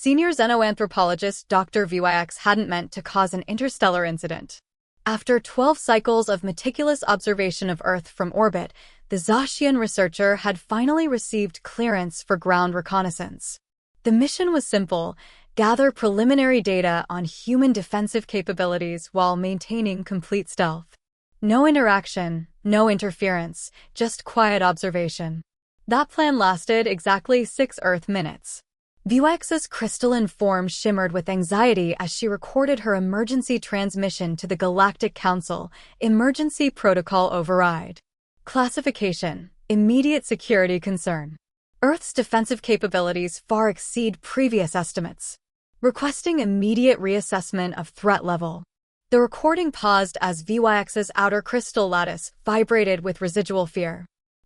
Senior xenoanthropologist Dr. VYX hadn't meant to cause an interstellar incident. After 12 cycles of meticulous observation of Earth from orbit, the Zacian researcher had finally received clearance for ground reconnaissance. The mission was simple: gather preliminary data on human defensive capabilities while maintaining complete stealth. No interaction, no interference, just quiet observation. That plan lasted exactly 6 Earth minutes. VYX's crystalline form shimmered with anxiety as she recorded her emergency transmission to the Galactic Council. Emergency protocol override. Classification: immediate security concern. Earth's defensive capabilities far exceed previous estimates. Requesting immediate reassessment of threat level. The recording paused as VYX's outer crystal lattice vibrated with residual fear.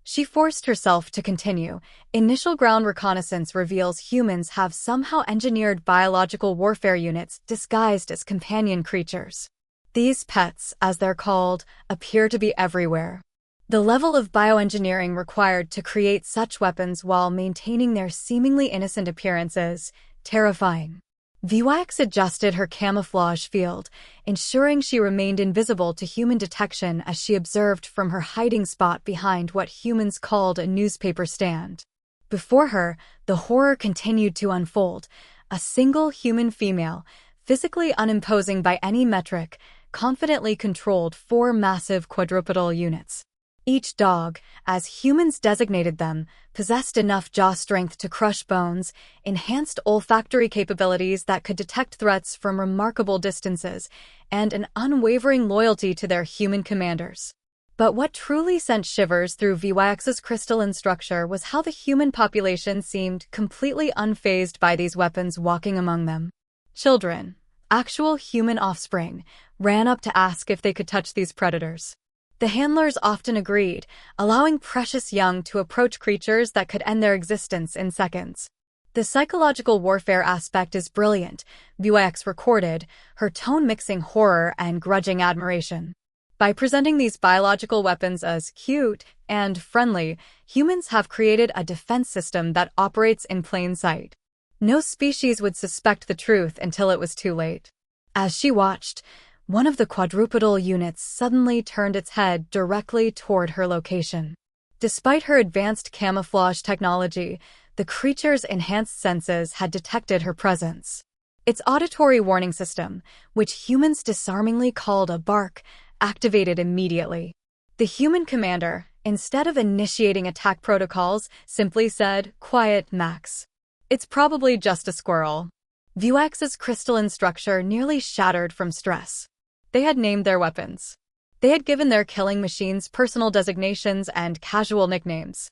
She forced herself to continue. Initial ground reconnaissance reveals humans have somehow engineered biological warfare units disguised as companion creatures. These pets, as they're called, appear to be everywhere. The level of bioengineering required to create such weapons while maintaining their seemingly innocent appearance is terrifying. VYX adjusted her camouflage field, ensuring she remained invisible to human detection as she observed from her hiding spot behind what humans called a newspaper stand. Before her, the horror continued to unfold. A single human female, physically unimposing by any metric, confidently controlled 4 massive quadrupedal units. Each dog, as humans designated them, possessed enough jaw strength to crush bones, enhanced olfactory capabilities that could detect threats from remarkable distances, and an unwavering loyalty to their human commanders. But what truly sent shivers through VYX's crystalline structure was how the human population seemed completely unfazed by these weapons walking among them. Children, actual human offspring, ran up to ask if they could touch these predators. The handlers often agreed, allowing precious young to approach creatures that could end their existence in seconds. The psychological warfare aspect is brilliant, VYX recorded, her tone mixing horror and grudging admiration. By presenting these biological weapons as cute and friendly, humans have created a defense system that operates in plain sight. No species would suspect the truth until it was too late. As she watched, one of the quadrupedal units suddenly turned its head directly toward her location. Despite her advanced camouflage technology, the creature's enhanced senses had detected her presence. Its auditory warning system, which humans disarmingly called a bark, activated immediately. The human commander, instead of initiating attack protocols, simply said, "Quiet, Max. It's probably just a squirrel." VYX's crystalline structure nearly shattered from stress. They had named their weapons. They had given their killing machines personal designations and casual nicknames.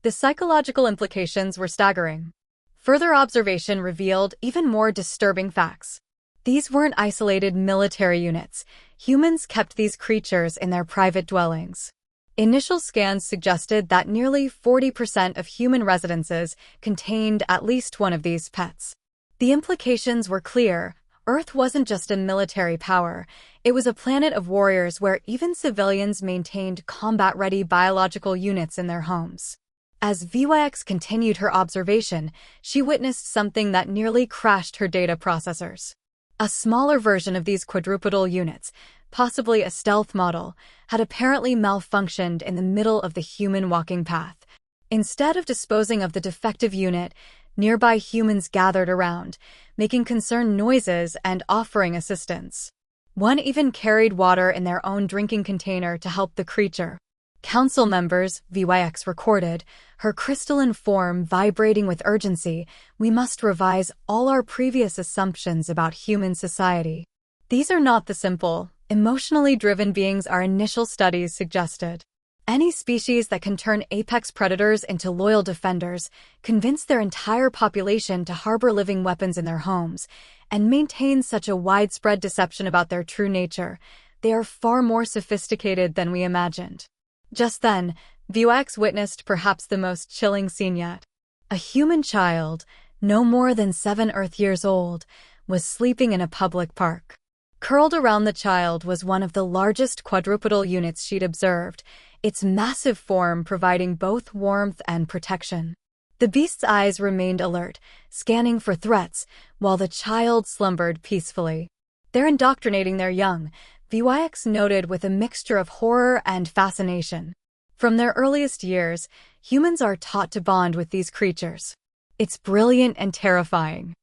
The psychological implications were staggering. Further observation revealed even more disturbing facts. These weren't isolated military units. Humans kept these creatures in their private dwellings. Initial scans suggested that nearly 40% of human residences contained at least one of these pets. The implications were clear. Earth wasn't just a military power, it was a planet of warriors where even civilians maintained combat-ready biological units in their homes. As VYX continued her observation, she witnessed something that nearly crashed her data processors. A smaller version of these quadrupedal units, possibly a stealth model, had apparently malfunctioned in the middle of the human walking path. Instead of disposing of the defective unit, nearby humans gathered around, making concerned noises and offering assistance. One even carried water in their own drinking container to help the creature. Council members, VYX recorded, her crystalline form vibrating with urgency, "We must revise all our previous assumptions about human society. These are not the simple, emotionally driven beings our initial studies suggested. Any species that can turn apex predators into loyal defenders, convince their entire population to harbor living weapons in their homes, and maintain such a widespread deception about their true nature, they are far more sophisticated than we imagined." Just then, VYX witnessed perhaps the most chilling scene yet. A human child, no more than 7 Earth years old, was sleeping in a public park. Curled around the child was one of the largest quadrupedal units she'd observed, its massive form providing both warmth and protection. The beast's eyes remained alert, scanning for threats, while the child slumbered peacefully. "They're indoctrinating their young," VYX noted with a mixture of horror and fascination. "From their earliest years, humans are taught to bond with these creatures. It's brilliant and terrifying.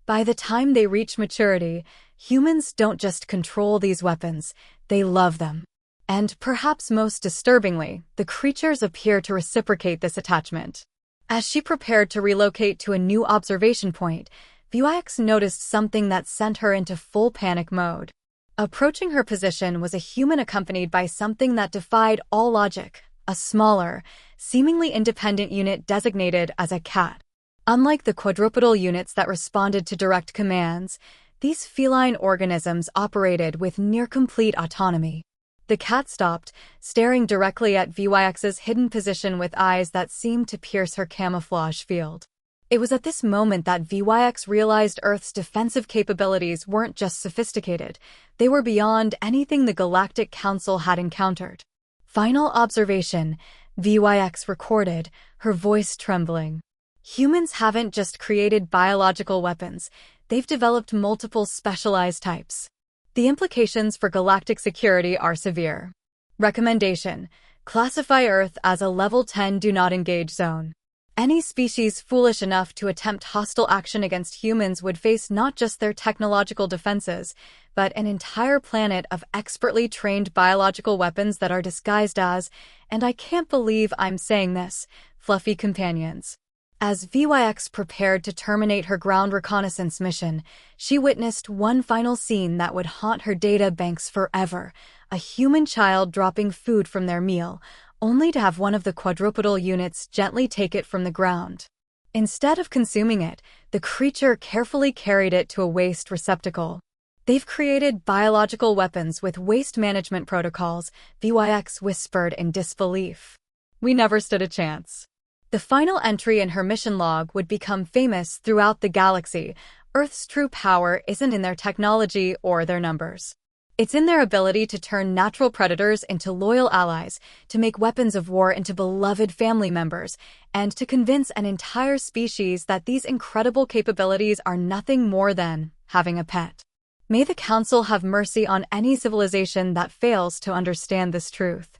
By the time they reach maturity, humans don't just control these weapons, they love them. And perhaps most disturbingly, the creatures appear to reciprocate this attachment." As she prepared to relocate to a new observation point, VYX noticed something that sent her into full panic mode. Approaching her position was a human accompanied by something that defied all logic, a smaller, seemingly independent unit designated as a cat. Unlike the quadrupedal units that responded to direct commands, these feline organisms operated with near-complete autonomy. The cat stopped, staring directly at VYX's hidden position with eyes that seemed to pierce her camouflage field. It was at this moment that VYX realized Earth's defensive capabilities weren't just sophisticated, they were beyond anything the Galactic Council had encountered. "Final observation," VYX recorded, her voice trembling. "Humans haven't just created biological weapons, they've developed multiple specialized types. The implications for galactic security are severe. Recommendation: classify Earth as a Level 10 Do Not Engage zone. Any species foolish enough to attempt hostile action against humans would face not just their technological defenses, but an entire planet of expertly trained biological weapons that are disguised as, and I can't believe I'm saying this, fluffy companions." As VYX prepared to terminate her ground reconnaissance mission, she witnessed one final scene that would haunt her data banks forever: a human child dropping food from their meal, only to have one of the quadrupedal units gently take it from the ground. Instead of consuming it, the creature carefully carried it to a waste receptacle. "They've created biological weapons with waste management protocols," VYX whispered in disbelief. "We never stood a chance." The final entry in her mission log would become famous throughout the galaxy. Earth's true power isn't in their technology or their numbers. It's in their ability to turn natural predators into loyal allies, to make weapons of war into beloved family members, and to convince an entire species that these incredible capabilities are nothing more than having a pet. May the Council have mercy on any civilization that fails to understand this truth.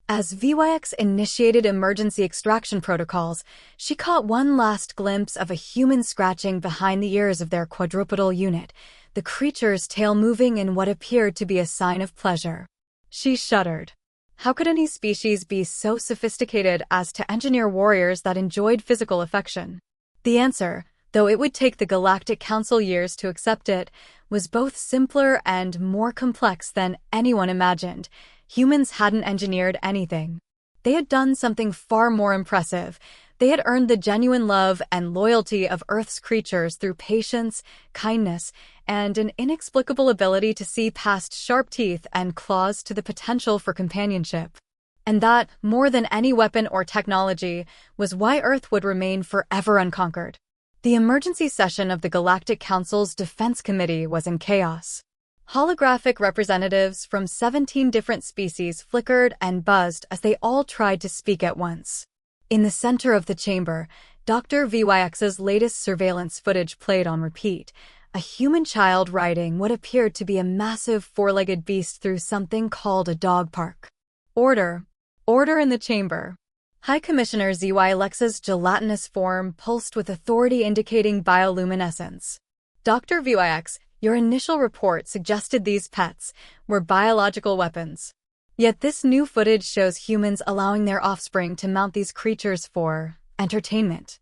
As VYX initiated emergency extraction protocols, she caught one last glimpse of a human scratching behind the ears of their quadrupedal unit, the creature's tail moving in what appeared to be a sign of pleasure. She shuddered. How could any species be so sophisticated as to engineer warriors that enjoyed physical affection? The answer, though it would take the Galactic Council years to accept it, was both simpler and more complex than anyone imagined. Humans hadn't engineered anything. They had done something far more impressive. They had earned the genuine love and loyalty of Earth's creatures through patience, kindness, and an inexplicable ability to see past sharp teeth and claws to the potential for companionship. And that, more than any weapon or technology, was why Earth would remain forever unconquered. The emergency session of the Galactic Council's Defense Committee was in chaos. Holographic representatives from 17 different species flickered and buzzed as they all tried to speak at once. In the center of the chamber, Dr. VYX's latest surveillance footage played on repeat, a human child riding what appeared to be a massive four-legged beast through something called a dog park. Order. Order in the chamber. High Commissioner ZY-Lex's gelatinous form pulsed with authority indicating bioluminescence. Dr. VYX, your initial report suggested these pets were biological weapons. Yet this new footage shows humans allowing their offspring to mount these creatures for entertainment.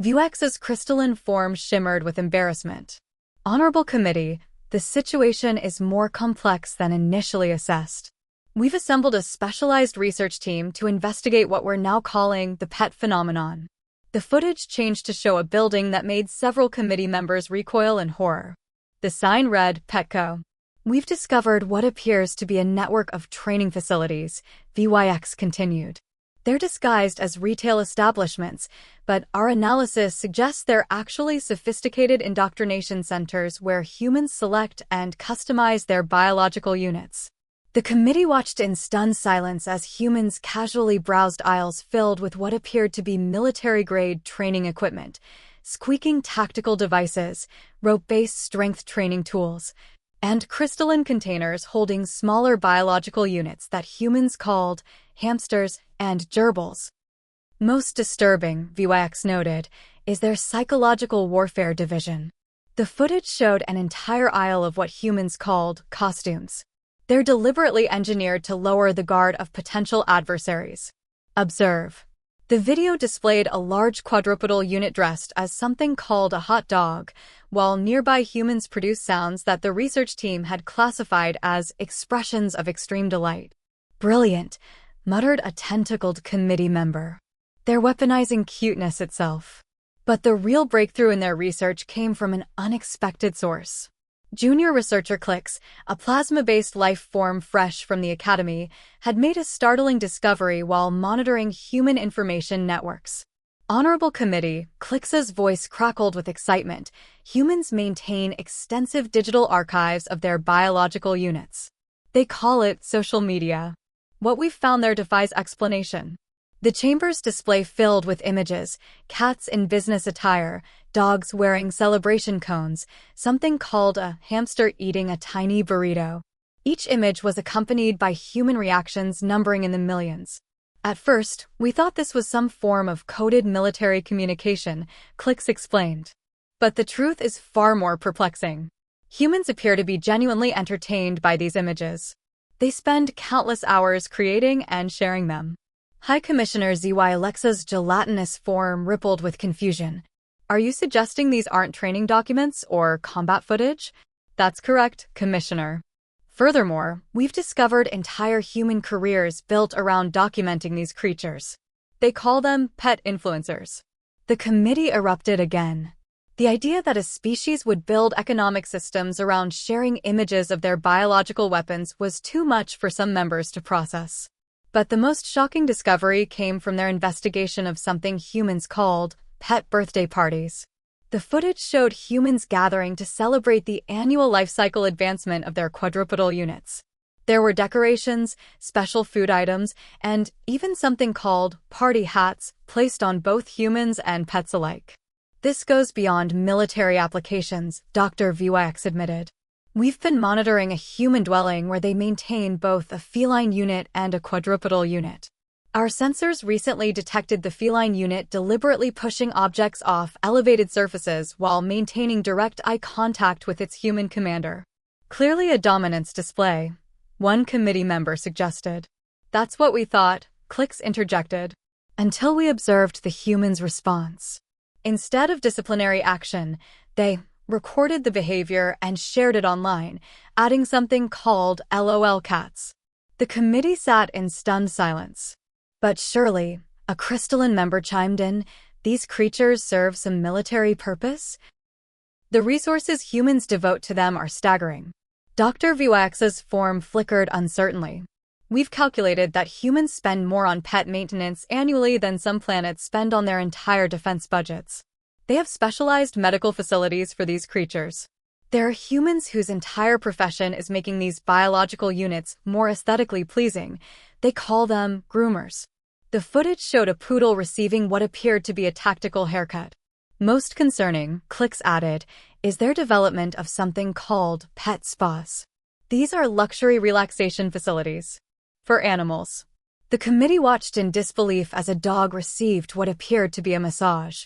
VYX's crystalline form shimmered with embarrassment. Honorable Committee, the situation is more complex than initially assessed. We've assembled a specialized research team to investigate what we're now calling the pet phenomenon. The footage changed to show a building that made several committee members recoil in horror. The sign read, Petco. We've discovered what appears to be a network of training facilities, VYX continued. They're disguised as retail establishments, but our analysis suggests they're actually sophisticated indoctrination centers where humans select and customize their biological units. The committee watched in stunned silence as humans casually browsed aisles filled with what appeared to be military-grade training equipment, squeaking tactical devices, rope-based strength training tools, and crystalline containers holding smaller biological units that humans called hamsters and gerbils. Most disturbing, VYX noted, is their psychological warfare division. The footage showed an entire aisle of what humans called costumes. They're deliberately engineered to lower the guard of potential adversaries. Observe. The video displayed a large quadrupedal unit dressed as something called a hot dog, while nearby humans produced sounds that the research team had classified as expressions of extreme delight. "Brilliant," muttered a tentacled committee member. "They're weaponizing cuteness itself." But the real breakthrough in their research came from an unexpected source. Junior researcher Clicks, a plasma-based life form fresh from the academy, had made a startling discovery while monitoring human information networks. "Honorable Committee," Clicks's voice crackled with excitement, "humans maintain extensive digital archives of their biological units. They call it social media. What we've found there defies explanation." The chamber's display filled with images, cats in business attire, dogs wearing celebration cones, something called a hamster eating a tiny burrito. Each image was accompanied by human reactions numbering in the millions. "At first, we thought this was some form of coded military communication," Clicks explained. But the truth is far more perplexing. Humans appear to be genuinely entertained by these images. They spend countless hours creating and sharing them. High Commissioner ZY Alexa's gelatinous form rippled with confusion. "Are you suggesting these aren't training documents or combat footage?" "That's correct, Commissioner. Furthermore, we've discovered entire human careers built around documenting these creatures. They call them pet influencers." The committee erupted again. The idea that a species would build economic systems around sharing images of their biological weapons was too much for some members to process. But the most shocking discovery came from their investigation of something humans called pet birthday parties. The footage showed humans gathering to celebrate the annual life cycle advancement of their quadrupedal units. There were decorations, special food items, and even something called party hats placed on both humans and pets alike. "This goes beyond military applications," Dr. VYX admitted. "We've been monitoring a human dwelling where they maintain both a feline unit and a quadrupedal unit. Our sensors recently detected the feline unit deliberately pushing objects off elevated surfaces while maintaining direct eye contact with its human commander. Clearly a dominance display," one committee member suggested. "That's what we thought," Clicks interjected, "until we observed the human's response. Instead of disciplinary action, they recorded the behavior and shared it online, adding something called LOL cats." The committee sat in stunned silence. "But surely," a crystalline member chimed in, "these creatures serve some military purpose?" "The resources humans devote to them are staggering." Dr. VYX's form flickered uncertainly. "We've calculated that humans spend more on pet maintenance annually than some planets spend on their entire defense budgets. They have specialized medical facilities for these creatures. There are humans whose entire profession is making these biological units more aesthetically pleasing. They call them groomers." The footage showed a poodle receiving what appeared to be a tactical haircut. "Most concerning," Clicks added, "is their development of something called pet spas. These are luxury relaxation facilities for animals." The committee watched in disbelief as a dog received what appeared to be a massage.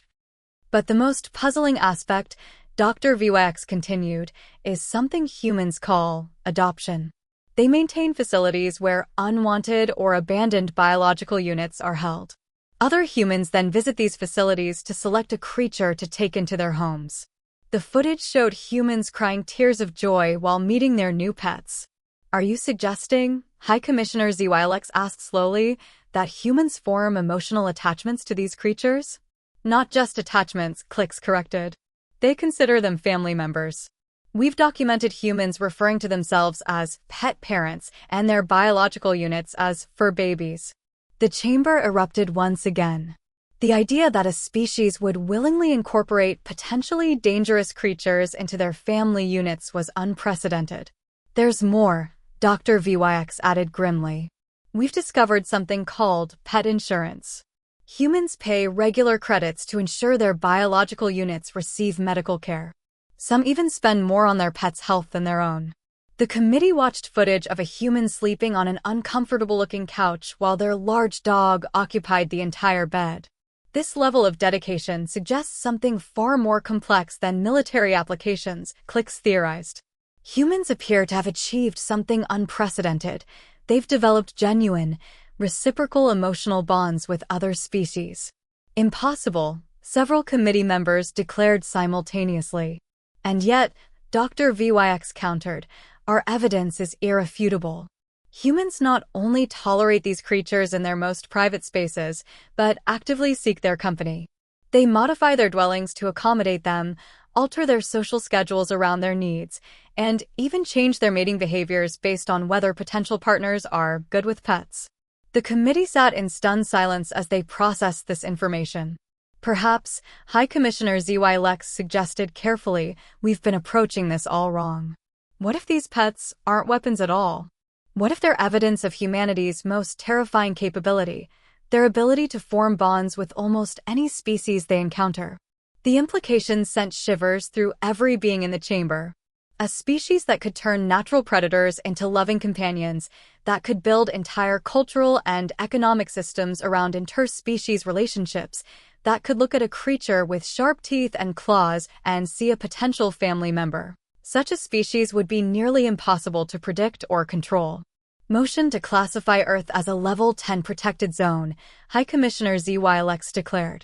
But the most puzzling aspect, Dr. VYX continued, is something humans call adoption. They maintain facilities where unwanted or abandoned biological units are held. Other humans then visit these facilities to select a creature to take into their homes. The footage showed humans crying tears of joy while meeting their new pets. "Are you suggesting," High Commissioner ZYLX asked slowly, "that humans form emotional attachments to these creatures?" "Not just attachments," Clicks corrected. "They consider them family members. We've documented humans referring to themselves as pet parents and their biological units as fur babies." The chamber erupted once again. The idea that a species would willingly incorporate potentially dangerous creatures into their family units was unprecedented. "There's more," Dr. VYX added grimly. We've discovered something called pet insurance. Humans pay regular credits to ensure their biological units receive medical care. Some even spend more on their pet's health than their own. The committee watched footage of a human sleeping on an uncomfortable-looking couch while their large dog occupied the entire bed. This level of dedication suggests something far more complex than military applications, Clicks theorized. Humans appear to have achieved something unprecedented. They've developed genuine, reciprocal emotional bonds with other species. Impossible, several committee members declared simultaneously. And yet, Dr. VYX countered, our evidence is irrefutable. Humans not only tolerate these creatures in their most private spaces, but actively seek their company. They modify their dwellings to accommodate them, alter their social schedules around their needs, and even change their mating behaviors based on whether potential partners are good with pets. The committee sat in stunned silence as they processed this information. Perhaps, High Commissioner ZY Lex suggested carefully, we've been approaching this all wrong. What if these pets aren't weapons at all? What if they're evidence of humanity's most terrifying capability, their ability to form bonds with almost any species they encounter? The implications sent shivers through every being in the chamber. A species that could turn natural predators into loving companions, that could build entire cultural and economic systems around interspecies relationships, that could look at a creature with sharp teeth and claws and see a potential family member. Such a species would be nearly impossible to predict or control. Motion to classify Earth as a Level 10 protected zone, High Commissioner ZY Lex declared.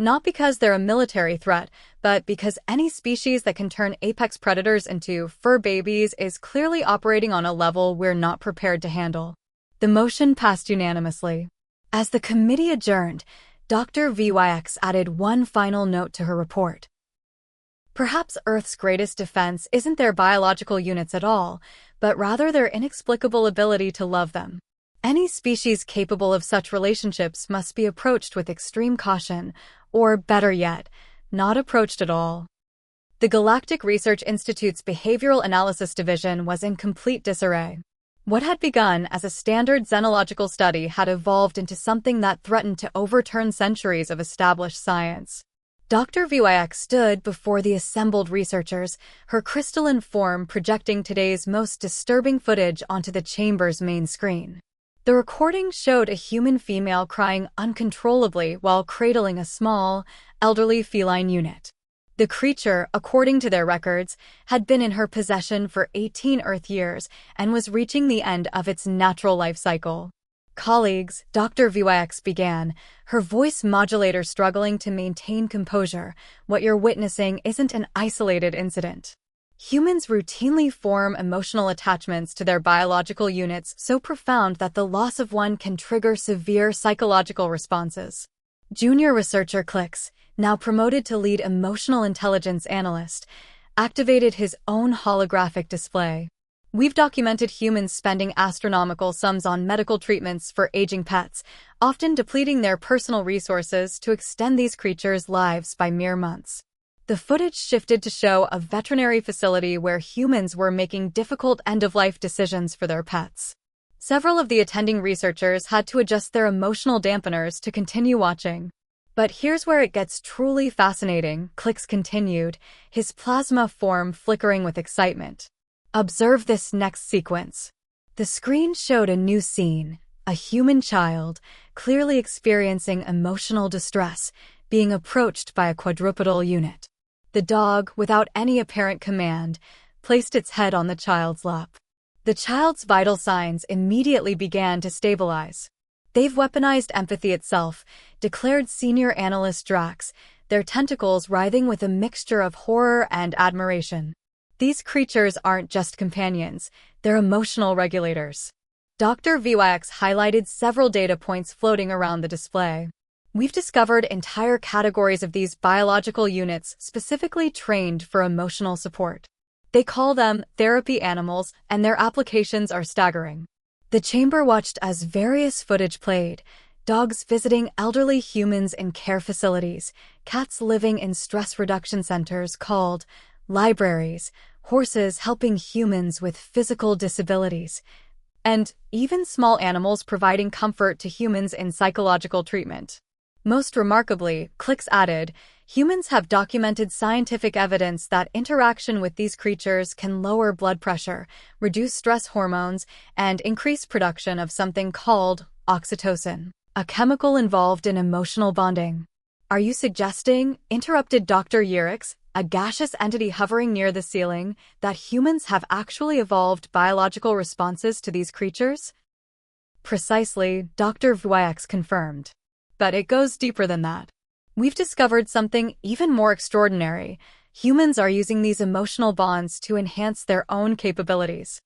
Not because they're a military threat, but because any species that can turn apex predators into fur babies is clearly operating on a level we're not prepared to handle. The motion passed unanimously. As the committee adjourned, Dr. VYX added one final note to her report. Perhaps Earth's greatest defense isn't their biological units at all, but rather their inexplicable ability to love them. Any species capable of such relationships must be approached with extreme caution, or better yet, not approached at all. The Galactic Research Institute's Behavioral Analysis Division was in complete disarray. What had begun as a standard xenological study had evolved into something that threatened to overturn centuries of established science. Dr. VYX stood before the assembled researchers, her crystalline form projecting today's most disturbing footage onto the chamber's main screen. The recording showed a human female crying uncontrollably while cradling a small, elderly feline unit. The creature, according to their records, had been in her possession for 18 Earth years and was reaching the end of its natural life cycle. Colleagues, Dr. VYX began, her voice modulator struggling to maintain composure. What you're witnessing isn't an isolated incident. Humans routinely form emotional attachments to their biological units so profound that the loss of one can trigger severe psychological responses. Junior researcher Clicks, now promoted to lead emotional intelligence analyst, activated his own holographic display. We've documented humans spending astronomical sums on medical treatments for aging pets, often depleting their personal resources to extend these creatures' lives by mere months. The footage shifted to show a veterinary facility where humans were making difficult end-of-life decisions for their pets. Several of the attending researchers had to adjust their emotional dampeners to continue watching. But here's where it gets truly fascinating, Clicks continued, his plasma form flickering with excitement. Observe this next sequence. The screen showed a new scene, a human child, clearly experiencing emotional distress, being approached by a quadrupedal unit. The dog, without any apparent command, placed its head on the child's lap. The child's vital signs immediately began to stabilize. They've weaponized empathy itself, declared senior analyst Drax, their tentacles writhing with a mixture of horror and admiration. These creatures aren't just companions, they're emotional regulators. Dr. VYX highlighted several data points floating around the display. We've discovered entire categories of these biological units specifically trained for emotional support. They call them therapy animals, and their applications are staggering. The chamber watched as various footage played, dogs visiting elderly humans in care facilities, cats living in stress reduction centers called libraries, horses helping humans with physical disabilities, and even small animals providing comfort to humans in psychological treatment. Most remarkably, Clix added, humans have documented scientific evidence that interaction with these creatures can lower blood pressure, reduce stress hormones, and increase production of something called oxytocin, a chemical involved in emotional bonding. Are you suggesting, interrupted Dr. Yerix, a gaseous entity hovering near the ceiling, that humans have actually evolved biological responses to these creatures? Precisely, Dr. Vuix confirmed. But it goes deeper than that. We've discovered something even more extraordinary. Humans are using these emotional bonds to enhance their own capabilities.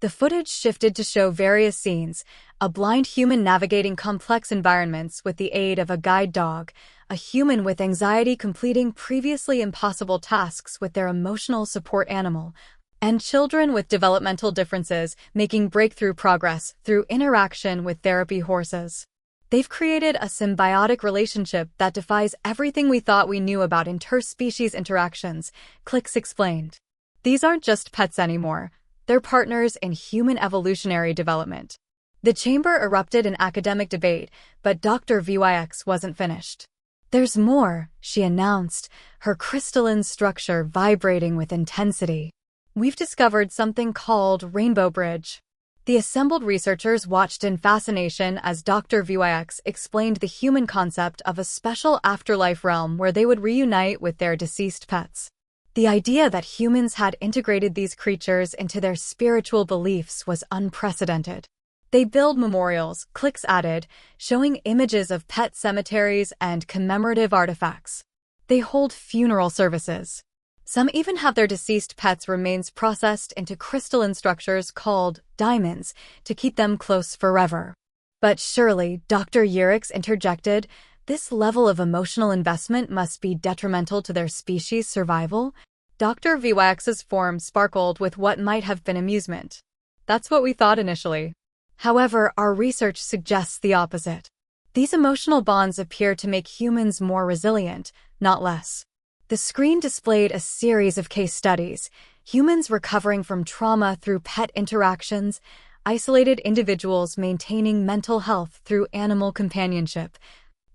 The footage shifted to show various scenes, a blind human navigating complex environments with the aid of a guide dog, a human with anxiety completing previously impossible tasks with their emotional support animal, and children with developmental differences making breakthrough progress through interaction with therapy horses. They've created a symbiotic relationship that defies everything we thought we knew about interspecies interactions, Clix explained. These aren't just pets anymore. They're partners in human evolutionary development. The chamber erupted in academic debate, but Dr. Vuix wasn't finished. There's more, she announced, her crystalline structure vibrating with intensity. We've discovered something called Rainbow Bridge. The assembled researchers watched in fascination as Dr. Vuix explained the human concept of a special afterlife realm where they would reunite with their deceased pets. The idea that humans had integrated these creatures into their spiritual beliefs was unprecedented. They build memorials, Clix added, showing images of pet cemeteries and commemorative artifacts. They hold funeral services. Some even have their deceased pets' remains processed into crystalline structures called diamonds to keep them close forever. But surely, Dr. Yerix interjected, this level of emotional investment must be detrimental to their species' survival? Dr. Vuix's form sparkled with what might have been amusement. That's what we thought initially. However, our research suggests the opposite. These emotional bonds appear to make humans more resilient, not less. The screen displayed a series of case studies, humans recovering from trauma through pet interactions, isolated individuals maintaining mental health through animal companionship,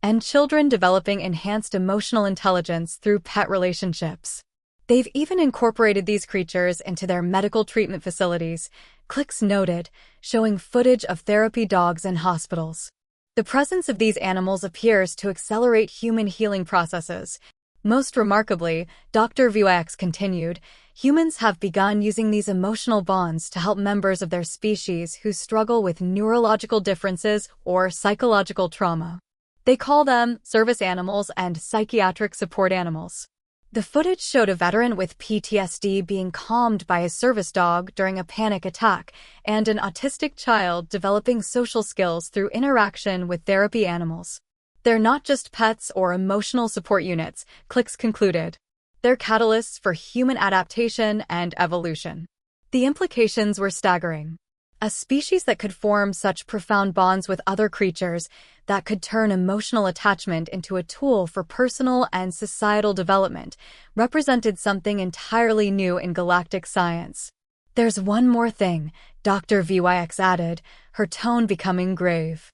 and children developing enhanced emotional intelligence through pet relationships. They've even incorporated these creatures into their medical treatment facilities, Clix noted, showing footage of therapy dogs in hospitals. The presence of these animals appears to accelerate human healing processes. Most remarkably, Dr. Vuix continued, humans have begun using these emotional bonds to help members of their species who struggle with neurological differences or psychological trauma. They call them service animals and psychiatric support animals. The footage showed a veteran with PTSD being calmed by a service dog during a panic attack, and an autistic child developing social skills through interaction with therapy animals. They're not just pets or emotional support units, Clix concluded. They're catalysts for human adaptation and evolution. The implications were staggering. A species that could form such profound bonds with other creatures, that could turn emotional attachment into a tool for personal and societal development, represented something entirely new in galactic science. There's one more thing, Dr. Vuix added, her tone becoming grave.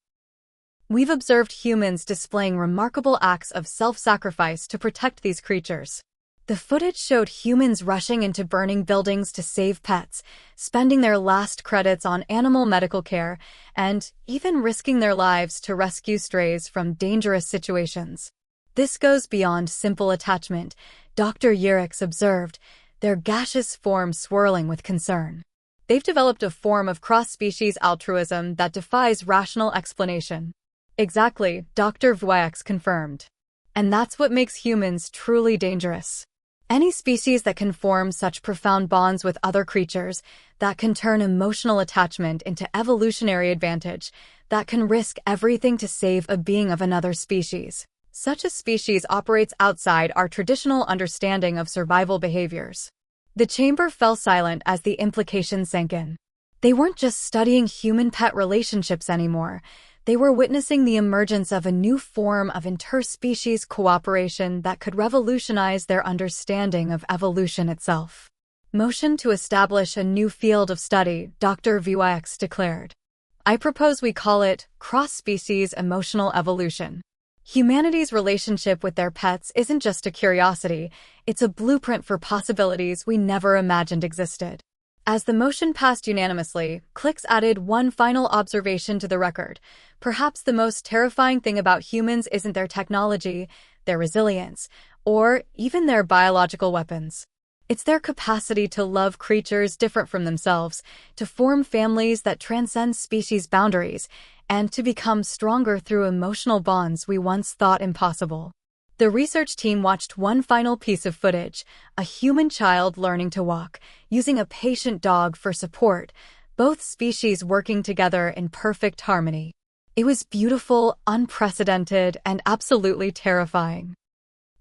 We've observed humans displaying remarkable acts of self-sacrifice to protect these creatures. The footage showed humans rushing into burning buildings to save pets, spending their last credits on animal medical care, and even risking their lives to rescue strays from dangerous situations. This goes beyond simple attachment, Dr. Yerix observed, their gaseous form swirling with concern. They've developed a form of cross-species altruism that defies rational explanation. Exactly, Dr. Vuix confirmed. And that's what makes humans truly dangerous. Any species that can form such profound bonds with other creatures, that can turn emotional attachment into evolutionary advantage, that can risk everything to save a being of another species. Such a species operates outside our traditional understanding of survival behaviors. The chamber fell silent as the implications sank in. They weren't just studying human-pet relationships anymore. They were witnessing the emergence of a new form of interspecies cooperation that could revolutionize their understanding of evolution itself. motion to establish a new field of study, Dr. Vyx declared. I propose we call it cross-species emotional evolution. Humanity's relationship with their pets isn't just a curiosity, it's a blueprint for possibilities we never imagined existed. As the motion passed unanimously, Clicks added one final observation to the record. Perhaps the most terrifying thing about humans isn't their technology, their resilience, or even their biological weapons. It's their capacity to love creatures different from themselves, to form families that transcend species boundaries, and to become stronger through emotional bonds we once thought impossible. The research team watched one final piece of footage, a human child learning to walk, using a patient dog for support, both species working together in perfect harmony. It was beautiful, unprecedented, and absolutely terrifying.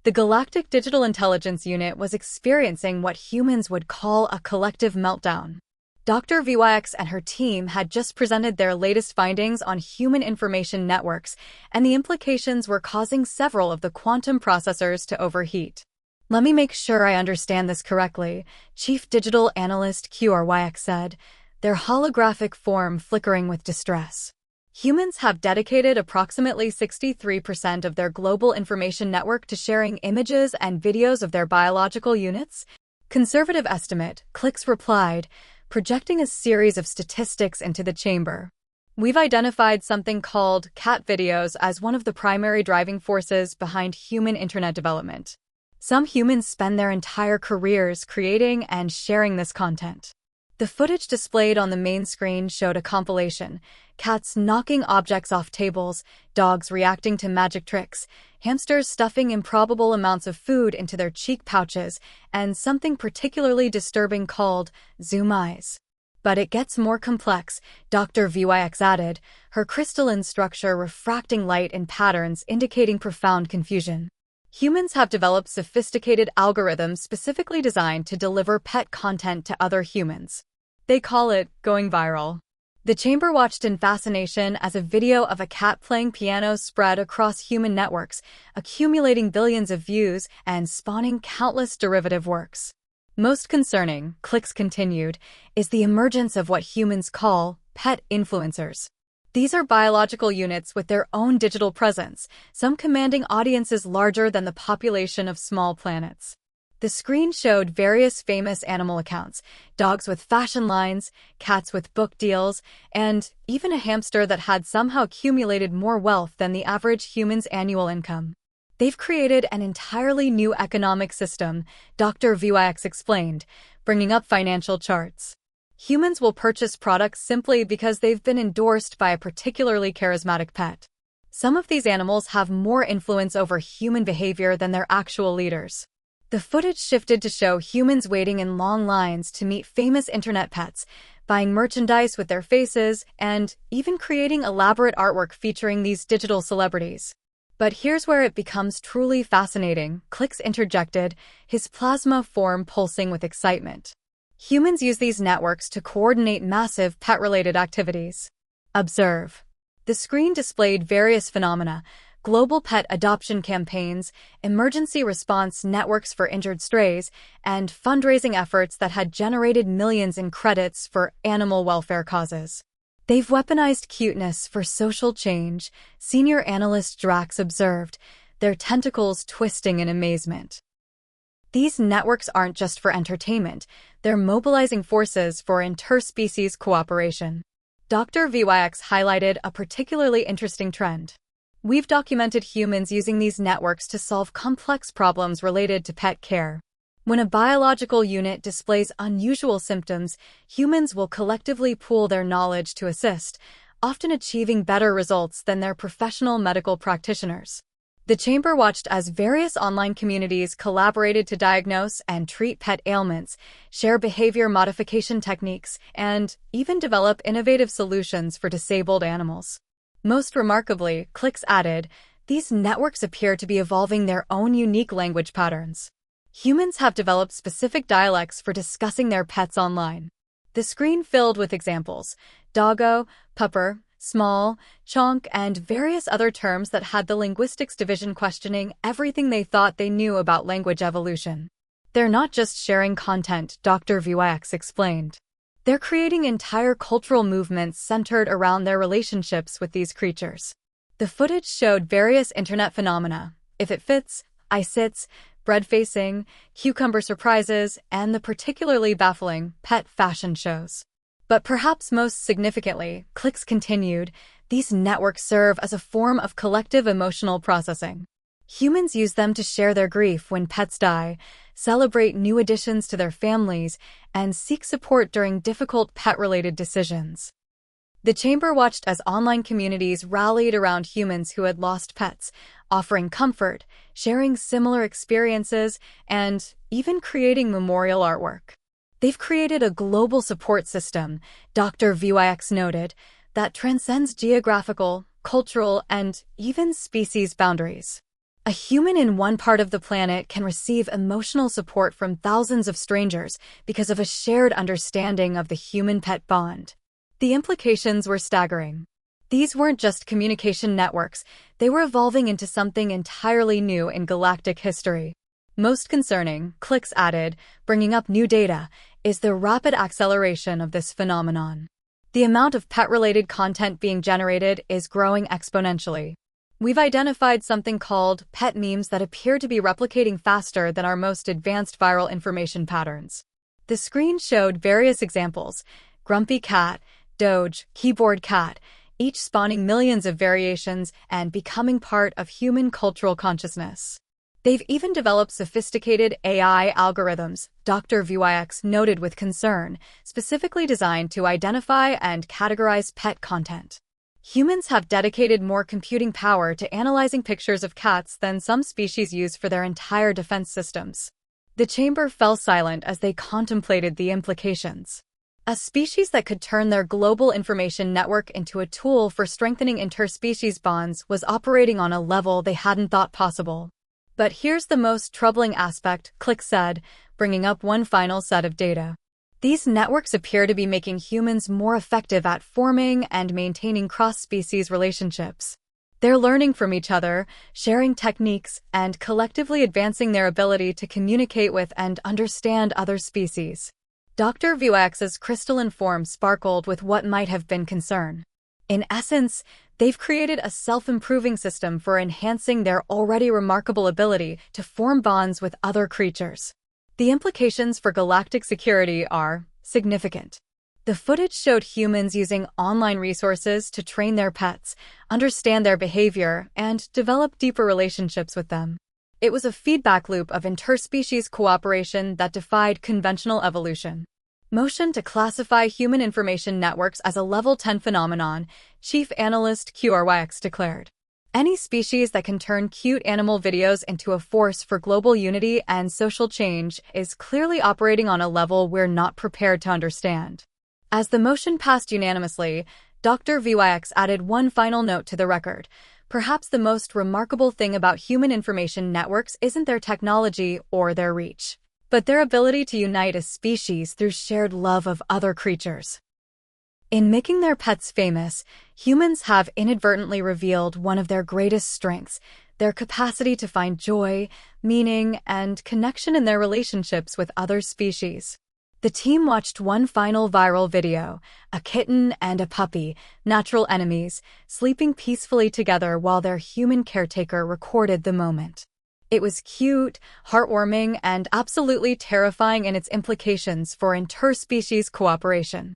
The Galactic Digital Intelligence Unit was experiencing what humans would call a collective meltdown. Dr. Vyx and her team had just presented their latest findings on human information networks, and the implications were causing several of the quantum processors to overheat. Let me make sure I understand this correctly, Chief Digital Analyst QRYX said, their holographic form flickering with distress. Humans have dedicated approximately 63% of their global information network to sharing images and videos of their biological units? Conservative estimate, Clicks replied, projecting a series of statistics into the chamber. We've identified something called cat videos as one of the primary driving forces behind human internet development. Some humans spend their entire careers creating and sharing this content. The footage displayed on the main screen showed a compilation: cats knocking objects off tables, dogs reacting to magic tricks, hamsters stuffing improbable amounts of food into their cheek pouches, and something particularly disturbing called zoom eyes. But it gets more complex, Dr. Vyx added, her crystalline structure refracting light in patterns indicating profound confusion. Humans have developed sophisticated algorithms specifically designed to deliver pet content to other humans. They call it going viral. The chamber watched in fascination as a video of a cat playing piano spread across human networks, accumulating billions of views and spawning countless derivative works. Most concerning, Clicks continued, is the emergence of what humans call pet influencers. These are biological units with their own digital presence, some commanding audiences larger than the population of small planets. The screen showed various famous animal accounts, dogs with fashion lines, cats with book deals, and even a hamster that had somehow accumulated more wealth than the average human's annual income. They've created an entirely new economic system, Dr. Vyx explained, bringing up financial charts. Humans will purchase products simply because they've been endorsed by a particularly charismatic pet. Some of these animals have more influence over human behavior than their actual leaders. The footage shifted to show humans waiting in long lines to meet famous internet pets, buying merchandise with their faces, and even creating elaborate artwork featuring these digital celebrities. But here's where it becomes truly fascinating, Clicks interjected, his plasma form pulsing with excitement. Humans use these networks to coordinate massive pet-related activities. Observe. The screen displayed various phenomena: global pet adoption campaigns, emergency response networks for injured strays, and fundraising efforts that had generated millions in credits for animal welfare causes. They've weaponized cuteness for social change, senior analyst Drax observed, their tentacles twisting in amazement. These networks aren't just for entertainment, they're mobilizing forces for interspecies cooperation. Dr. Vyx highlighted a particularly interesting trend. We've documented humans using these networks to solve complex problems related to pet care. When a biological unit displays unusual symptoms, humans will collectively pool their knowledge to assist, often achieving better results than their professional medical practitioners. The chamber watched as various online communities collaborated to diagnose and treat pet ailments, share behavior modification techniques, and even develop innovative solutions for disabled animals. Most remarkably, Clicks added, these networks appear to be evolving their own unique language patterns. Humans have developed specific dialects for discussing their pets online. The screen filled with examples: doggo, pupper, small, chonk, and various other terms that had the linguistics division questioning everything they thought they knew about language evolution. They're not just sharing content, Dr. VYX explained. They're creating entire cultural movements centered around their relationships with these creatures. The footage showed various internet phenomena: if it fits, I sits, bread facing, cucumber surprises, and the particularly baffling pet fashion shows. But perhaps most significantly, clicks continued, these networks serve as a form of collective emotional processing. Humans use them to share their grief when pets die, celebrate new additions to their families, and seek support during difficult pet-related decisions. The chamber watched as online communities rallied around humans who had lost pets, offering comfort, sharing similar experiences, and even creating memorial artwork. They've created a global support system, Dr. VYX noted, that transcends geographical, cultural, and even species boundaries. A human in one part of the planet can receive emotional support from thousands of strangers because of a shared understanding of the human-pet bond. The implications were staggering. These weren't just communication networks, they were evolving into something entirely new in galactic history. Most concerning, Clicks added, bringing up new data, is the rapid acceleration of this phenomenon. The amount of pet-related content being generated is growing exponentially. We've identified something called pet memes that appear to be replicating faster than our most advanced viral information patterns. The screen showed various examples: grumpy cat, doge, keyboard cat, each spawning millions of variations and becoming part of human cultural consciousness. They've even developed sophisticated AI algorithms, Dr. VYX noted with concern, specifically designed to identify and categorize pet content. Humans have dedicated more computing power to analyzing pictures of cats than some species use for their entire defense systems. The chamber fell silent as they contemplated the implications. A species that could turn their global information network into a tool for strengthening interspecies bonds was operating on a level they hadn't thought possible. But here's the most troubling aspect, Click said, bringing up one final set of data. These networks appear to be making humans more effective at forming and maintaining cross-species relationships. They're learning from each other, sharing techniques, and collectively advancing their ability to communicate with and understand other species. Dr. VYX's crystalline form sparkled with what might have been concern. In essence, they've created a self-improving system for enhancing their already remarkable ability to form bonds with other creatures. The implications for galactic security are significant. The footage showed humans using online resources to train their pets, understand their behavior, and develop deeper relationships with them. It was a feedback loop of interspecies cooperation that defied conventional evolution. Motion to classify human information networks as a Level 10 phenomenon, Chief Analyst QRYX declared. Any species that can turn cute animal videos into a force for global unity and social change is clearly operating on a level we're not prepared to understand. As the motion passed unanimously, Dr. VYX added one final note to the record. Perhaps the most remarkable thing about human information networks isn't their technology or their reach, but their ability to unite a species through shared love of other creatures. In making their pets famous, humans have inadvertently revealed one of their greatest strengths, their capacity to find joy, meaning, and connection in their relationships with other species. The team watched one final viral video, a kitten and a puppy, natural enemies, sleeping peacefully together while their human caretaker recorded the moment. It was cute, heartwarming, and absolutely terrifying in its implications for interspecies cooperation.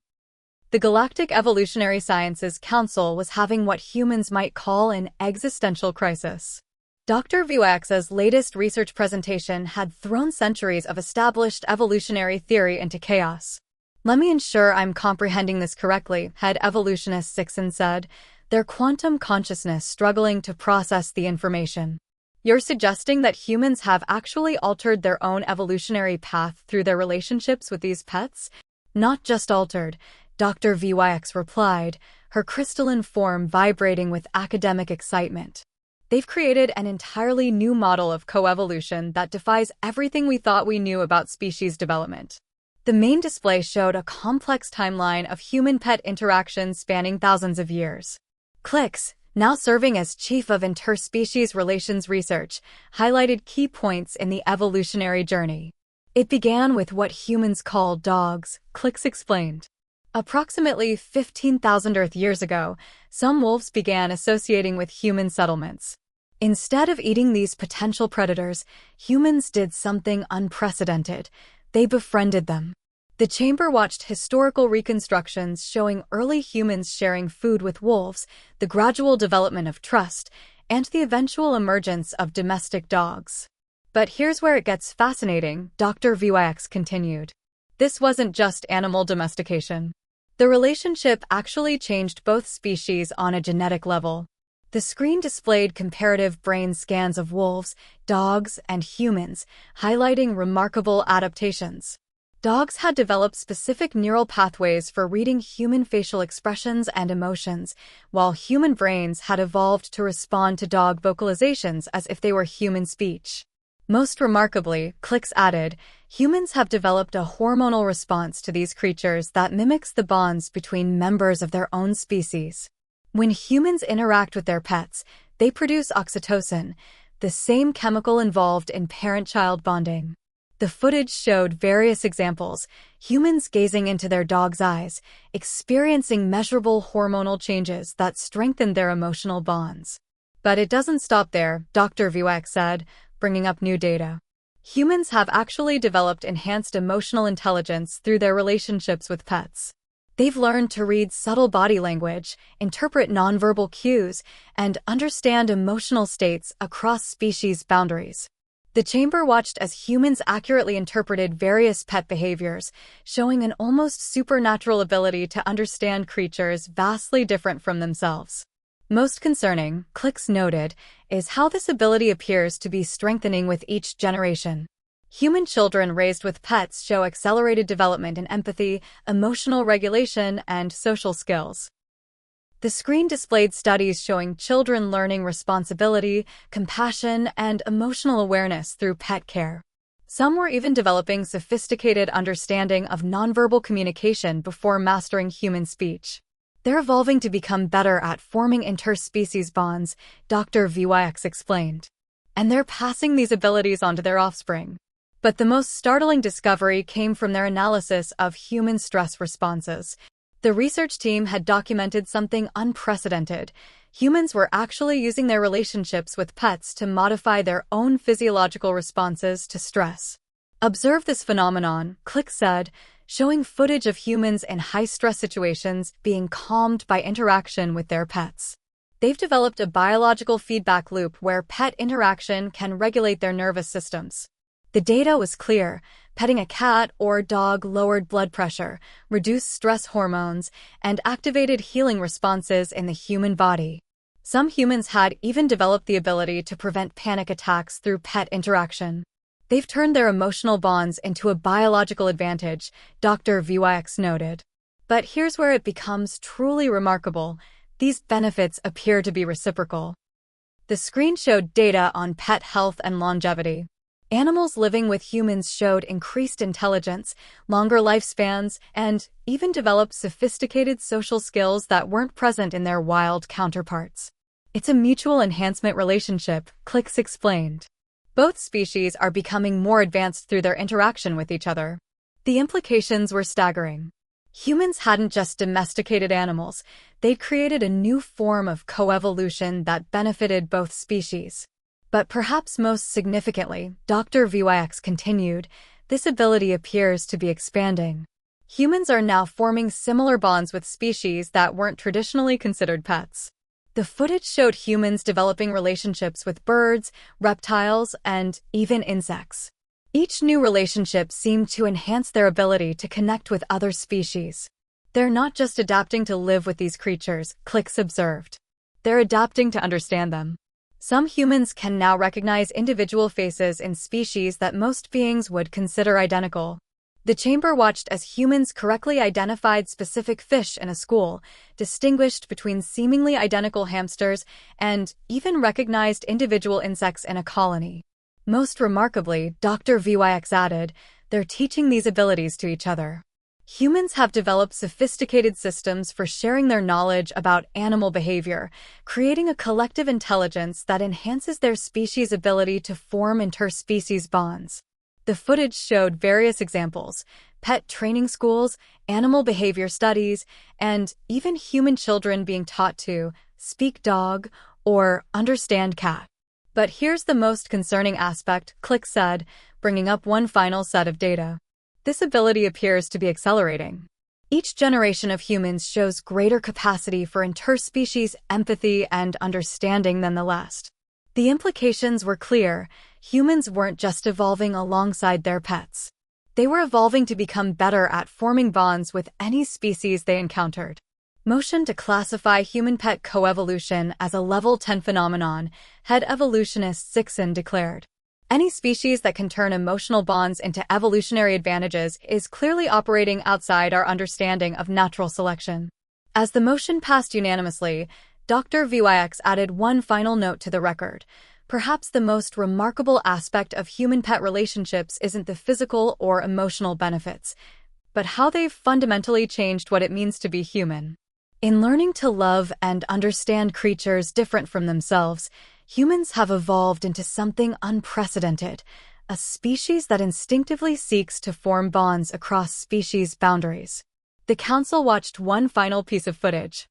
The Galactic Evolutionary Sciences Council was having what humans might call an existential crisis. Dr. VYX's latest research presentation had thrown centuries of established evolutionary theory into chaos. Let me ensure I'm comprehending this correctly, head evolutionist Sixon said, their quantum consciousness struggling to process the information. You're suggesting that humans have actually altered their own evolutionary path through their relationships with these pets? Not just altered, Dr. VYX replied, her crystalline form vibrating with academic excitement. They've created an entirely new model of coevolution that defies everything we thought we knew about species development. The main display showed a complex timeline of human-pet interactions spanning thousands of years. Clicks, now serving as chief of interspecies relations research, highlighted key points in the evolutionary journey. It began with what humans call dogs, Clix explained. Approximately 15,000 Earth years ago, some wolves began associating with human settlements. Instead of eating these potential predators, humans did something unprecedented. They befriended them. The chamber watched historical reconstructions showing early humans sharing food with wolves, the gradual development of trust, and the eventual emergence of domestic dogs. But here's where it gets fascinating, Dr. Vyx continued. This wasn't just animal domestication. The relationship actually changed both species on a genetic level. The screen displayed comparative brain scans of wolves, dogs, and humans, highlighting remarkable adaptations. Dogs had developed specific neural pathways for reading human facial expressions and emotions, while human brains had evolved to respond to dog vocalizations as if they were human speech. Most remarkably, Clix added, humans have developed a hormonal response to these creatures that mimics the bonds between members of their own species. When humans interact with their pets, they produce oxytocin, the same chemical involved in parent-child bonding. The footage showed various examples, humans gazing into their dog's eyes, experiencing measurable hormonal changes that strengthened their emotional bonds. But it doesn't stop there, Dr. Vyx said, bringing up new data. Humans have actually developed enhanced emotional intelligence through their relationships with pets. They've learned to read subtle body language, interpret nonverbal cues, and understand emotional states across species boundaries. The chamber watched as humans accurately interpreted various pet behaviors, showing an almost supernatural ability to understand creatures vastly different from themselves. Most concerning, Clix noted, is how this ability appears to be strengthening with each generation. Human children raised with pets show accelerated development in empathy, emotional regulation, and social skills. The screen displayed studies showing children learning responsibility, compassion, and emotional awareness through pet care. Some were even developing sophisticated understanding of nonverbal communication before mastering human speech. They're evolving to become better at forming interspecies bonds, Dr. Vyx explained. And they're passing these abilities onto their offspring. But the most startling discovery came from their analysis of human stress responses. The research team had documented something unprecedented. Humans were actually using their relationships with pets to modify their own physiological responses to stress. Observe this phenomenon, Clix said, showing footage of humans in high-stress situations being calmed by interaction with their pets. They've developed a biological feedback loop where pet interaction can regulate their nervous systems. The data was clear. Petting a cat or dog lowered blood pressure, reduced stress hormones, and activated healing responses in the human body. Some humans had even developed the ability to prevent panic attacks through pet interaction. They've turned their emotional bonds into a biological advantage, Dr. Vyx noted. But here's where it becomes truly remarkable. These benefits appear to be reciprocal. The screen showed data on pet health and longevity. Animals living with humans showed increased intelligence, longer lifespans, and even developed sophisticated social skills that weren't present in their wild counterparts. It's a mutual enhancement relationship, Clix explained. Both species are becoming more advanced through their interaction with each other. The implications were staggering. Humans hadn't just domesticated animals, they'd created a new form of coevolution that benefited both species. But perhaps most significantly, Dr. Vyx continued, this ability appears to be expanding. Humans are now forming similar bonds with species that weren't traditionally considered pets. The footage showed humans developing relationships with birds, reptiles, and even insects. Each new relationship seemed to enhance their ability to connect with other species. They're not just adapting to live with these creatures, Clix observed. They're adapting to understand them. Some humans can now recognize individual faces in species that most beings would consider identical. The chamber watched as humans correctly identified specific fish in a school, distinguished between seemingly identical hamsters, and even recognized individual insects in a colony. Most remarkably, Dr. Vyx added, they're teaching these abilities to each other. Humans have developed sophisticated systems for sharing their knowledge about animal behavior, creating a collective intelligence that enhances their species' ability to form interspecies bonds. The footage showed various examples: pet training schools, animal behavior studies, and even human children being taught to speak dog or understand cat. But here's the most concerning aspect, Click said, bringing up one final set of data. This ability appears to be accelerating. Each generation of humans shows greater capacity for interspecies empathy and understanding than the last. The implications were clear. Humans weren't just evolving alongside their pets. They were evolving to become better at forming bonds with any species they encountered. Motion to classify human-pet coevolution as a Level 10 phenomenon, head evolutionist Zixon declared. Any species that can turn emotional bonds into evolutionary advantages is clearly operating outside our understanding of natural selection. As the motion passed unanimously, Dr. VYX added one final note to the record. Perhaps the most remarkable aspect of human-pet relationships isn't the physical or emotional benefits, but how they've fundamentally changed what it means to be human. In learning to love and understand creatures different from themselves, humans have evolved into something unprecedented, a species that instinctively seeks to form bonds across species boundaries. The council watched one final piece of footage.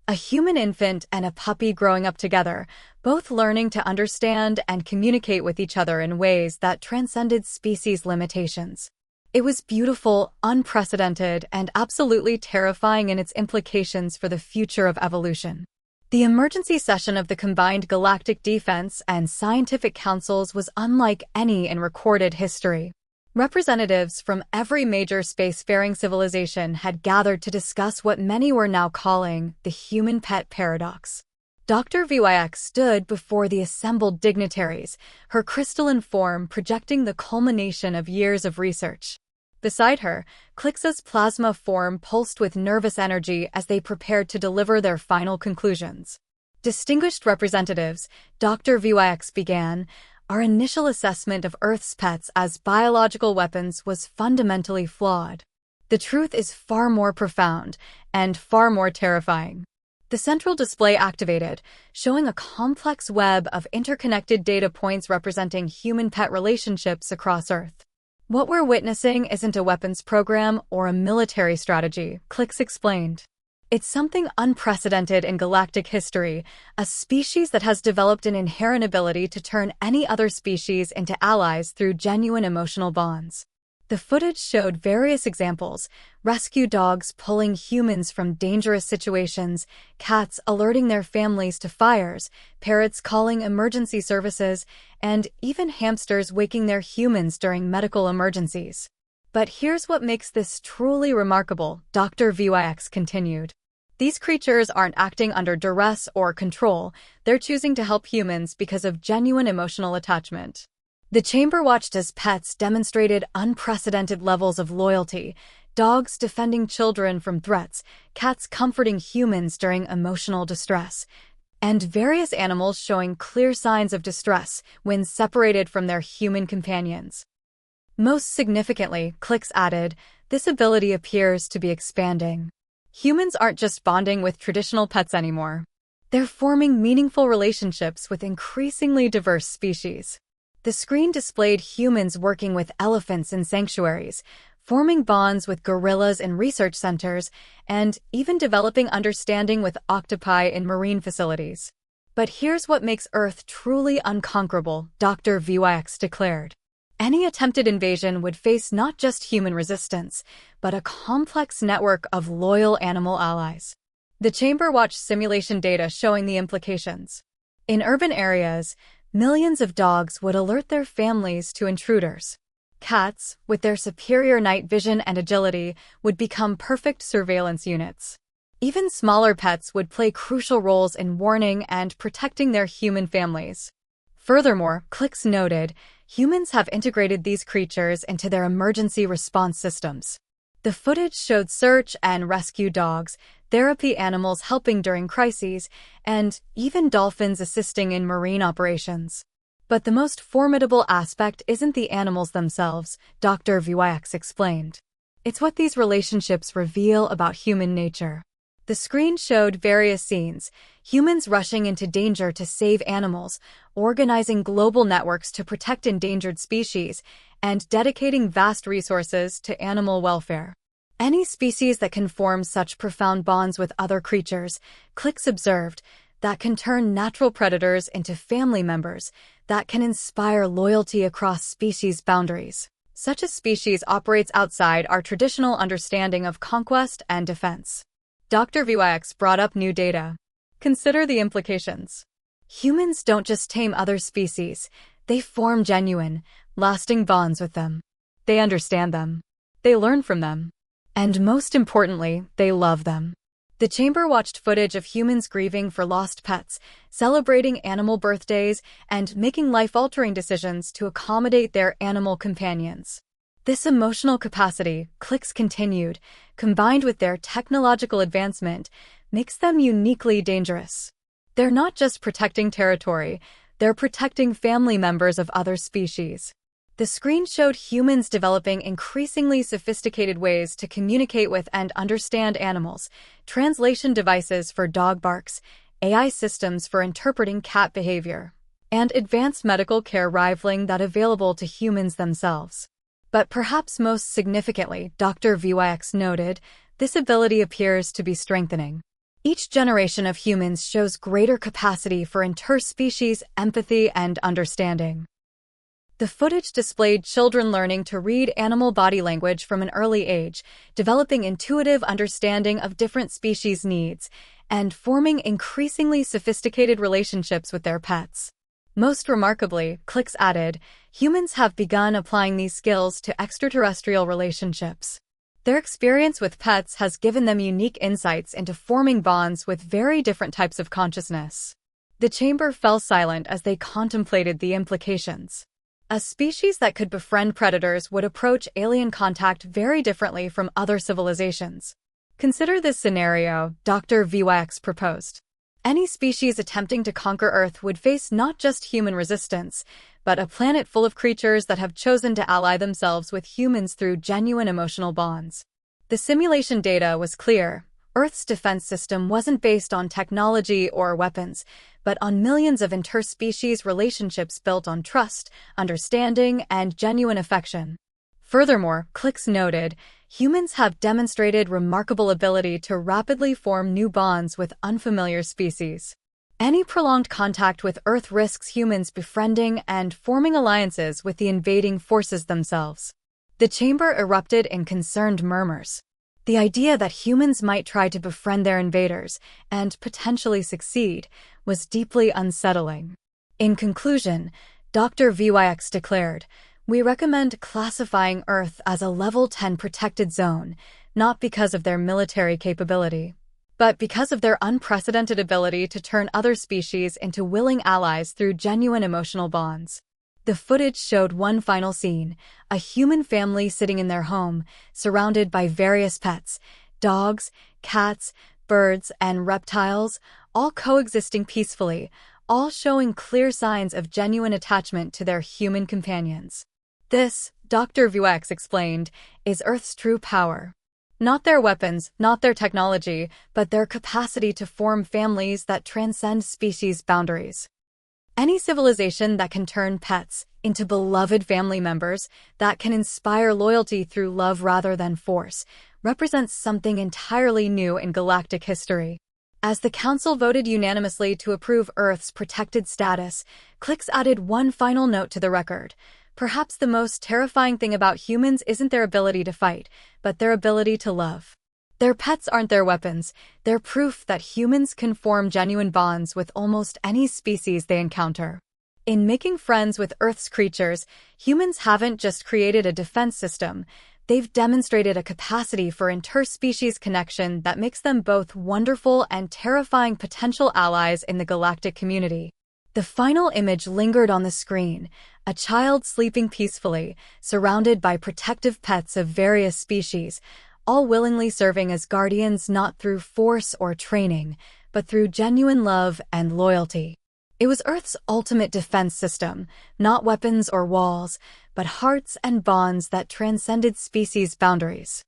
A human infant and a puppy growing up together, both learning to understand and communicate with each other in ways that transcended species limitations. It was beautiful, unprecedented, and absolutely terrifying in its implications for the future of evolution. The emergency session of the Combined Galactic Defense and Scientific Councils was unlike any in recorded history. Representatives from every major spacefaring civilization had gathered to discuss what many were now calling the human-pet paradox. Dr. VYX stood before the assembled dignitaries, her crystalline form projecting the culmination of years of research. Beside her, Clix's plasma form pulsed with nervous energy as they prepared to deliver their final conclusions. Distinguished representatives, Dr. VYX began, our initial assessment of Earth's pets as biological weapons was fundamentally flawed. The truth is far more profound and far more terrifying. The central display activated, showing a complex web of interconnected data points representing human-pet relationships across Earth. What we're witnessing isn't a weapons program or a military strategy, Clix explained. It's something unprecedented in galactic history, a species that has developed an inherent ability to turn any other species into allies through genuine emotional bonds. The footage showed various examples: rescue dogs pulling humans from dangerous situations, cats alerting their families to fires, parrots calling emergency services, and even hamsters waking their humans during medical emergencies. But here's what makes this truly remarkable, Dr. VYX continued. These creatures aren't acting under duress or control, they're choosing to help humans because of genuine emotional attachment. The chamber watched as pets demonstrated unprecedented levels of loyalty, dogs defending children from threats, cats comforting humans during emotional distress, and various animals showing clear signs of distress when separated from their human companions. Most significantly, Clix added, this ability appears to be expanding. Humans aren't just bonding with traditional pets anymore. They're forming meaningful relationships with increasingly diverse species. The screen displayed humans working with elephants in sanctuaries, forming bonds with gorillas in research centers, and even developing understanding with octopi in marine facilities. But here's what makes Earth truly unconquerable, Dr. VYX declared. Any attempted invasion would face not just human resistance, but a complex network of loyal animal allies. The chamber watched simulation data showing the implications. In urban areas, millions of dogs would alert their families to intruders. Cats, with their superior night vision and agility, would become perfect surveillance units. Even smaller pets would play crucial roles in warning and protecting their human families. Furthermore, Clix noted, humans have integrated these creatures into their emergency response systems. The footage showed search and rescue dogs, therapy animals helping during crises, and even dolphins assisting in marine operations. But the most formidable aspect isn't the animals themselves, Dr. VYX explained. It's what these relationships reveal about human nature. The screen showed various scenes: humans rushing into danger to save animals, organizing global networks to protect endangered species, and dedicating vast resources to animal welfare. Any species that can form such profound bonds with other creatures, Clicks observed, that can turn natural predators into family members, that can inspire loyalty across species boundaries. Such a species operates outside our traditional understanding of conquest and defense. Dr. VYX brought up new data. Consider the implications. Humans don't just tame other species, they form genuine, lasting bonds with them. They understand them. They learn from them. And most importantly, they love them. The chamber watched footage of humans grieving for lost pets, celebrating animal birthdays, and making life-altering decisions to accommodate their animal companions. This emotional capacity, Clicks continued, combined with their technological advancement, makes them uniquely dangerous. They're not just protecting territory, they're protecting family members of other species. The screen showed humans developing increasingly sophisticated ways to communicate with and understand animals: translation devices for dog barks, AI systems for interpreting cat behavior, and advanced medical care rivaling that available to humans themselves. But perhaps most significantly, Dr. VYX noted, this ability appears to be strengthening. Each generation of humans shows greater capacity for interspecies empathy and understanding. The footage displayed children learning to read animal body language from an early age, developing intuitive understanding of different species' needs, and forming increasingly sophisticated relationships with their pets. Most remarkably, Clicks added, humans have begun applying these skills to extraterrestrial relationships. Their experience with pets has given them unique insights into forming bonds with very different types of consciousness. The chamber fell silent as they contemplated the implications. A species that could befriend predators would approach alien contact very differently from other civilizations. Consider this scenario, Dr. VYX proposed. Any species attempting to conquer Earth would face not just human resistance, but a planet full of creatures that have chosen to ally themselves with humans through genuine emotional bonds. The simulation data was clear. Earth's defense system wasn't based on technology or weapons, but on millions of interspecies relationships built on trust, understanding, and genuine affection. Furthermore, Clicks noted, humans have demonstrated remarkable ability to rapidly form new bonds with unfamiliar species. Any prolonged contact with Earth risks humans befriending and forming alliances with the invading forces themselves. The chamber erupted in concerned murmurs. The idea that humans might try to befriend their invaders, and potentially succeed, was deeply unsettling. In conclusion, Dr. VYX declared, we recommend classifying Earth as a Level 10 protected zone, not because of their military capability, but because of their unprecedented ability to turn other species into willing allies through genuine emotional bonds. The footage showed one final scene: a human family sitting in their home, surrounded by various pets, dogs, cats, birds, and reptiles, all coexisting peacefully, all showing clear signs of genuine attachment to their human companions. This, Dr. VYX explained, is Earth's true power. Not their weapons, not their technology, but their capacity to form families that transcend species boundaries. Any civilization that can turn pets into beloved family members, that can inspire loyalty through love rather than force, represents something entirely new in galactic history. As the Council voted unanimously to approve Earth's protected status, Clicks added one final note to the record. Perhaps the most terrifying thing about humans isn't their ability to fight, but their ability to love. Their pets aren't their weapons, they're proof that humans can form genuine bonds with almost any species they encounter. In making friends with Earth's creatures, humans haven't just created a defense system, they've demonstrated a capacity for interspecies connection that makes them both wonderful and terrifying potential allies in the galactic community. The final image lingered on the screen, a child sleeping peacefully, surrounded by protective pets of various species, all willingly serving as guardians not through force or training, but through genuine love and loyalty. It was Earth's ultimate defense system, not weapons or walls, but hearts and bonds that transcended species boundaries.